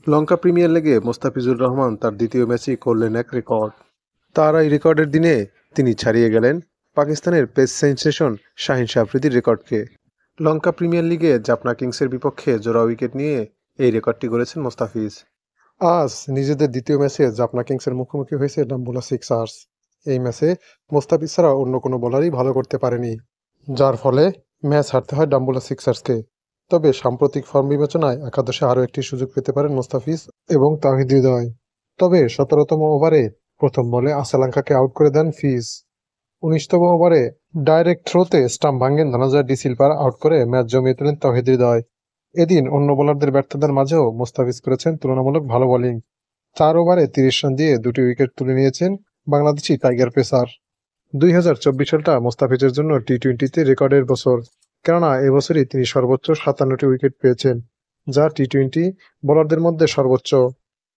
লঙ্কা premier লিগে মোস্তাফিজুর রহমান তার দ্বিতীয় ম্যাচেই করলেন এক রেকর্ড। তার এই রেকর্ডের দিনে তিনি ছাড়িয়ে গেলেন পাকিস্তানের পেস সেনসেশন শাহিন শাহ আফ্রিদির রেকর্ডকে। লঙ্কা প্রিমিয়ার লিগে জাফনা কিংসের বিপক্ষে জোড়া উইকেট নিয়ে এই রেকর্ডটি গড়েছেন মোস্তাফিজ। আজ নিজেদের দ্বিতীয় ম্যাচে জাফনা কিংসের মুখোমুখি হয়েছে ডাম্বুলা সিক্সার্স। এই ম্যাচে মোস্তাফিজ ছাড়া অন্য কোনো বোলারই ভালো করতে পারেনি, যার ফলে ম্যাচ হারতে হয় ডাম্বুলা সিক্সার্সকে। তবে সাম্প্রতিক ফর্ম বিবেচনায় একাদশে আরও একটি সুযোগ পেতে পারেন মোস্তাফিজ এবং তাওহিদ হৃদয়। তবে ১৭তম ওভারে প্রথম বলে শ্রীলঙ্কাকে আউট করে দেন ফিজ। ১৯তম ওভারে ডাইরেক্ট থ্রোতে স্টাম্প ভাঙেন ধনঞ্জয় ডি সিলভার আউট করে ম্যাচ জমিয়ে তোলেন তাওহিদ হৃদয়। এদিন অন্য বোলারদের ব্যর্থতার মাঝেও মোস্তাফিজ করেছেন তুলনামূলক ভালো বোলিং। ৪ ওভারে ৩০ রান দিয়ে ২টি উইকেট তুলে নিয়েছেন বাংলাদেশি টাইগার পেসার। ২০২৪ সালটা মোস্তাফিজের জন্য টি-টোয়েন্টিতে রেকর্ডের বছর, কেননা এবছরই তিনি সর্বোচ্চ ৫৭টি উইকেট পেয়েছেন, যা টি-টোয়েন্টি বোলারদের মধ্যে সর্বোচ্চ।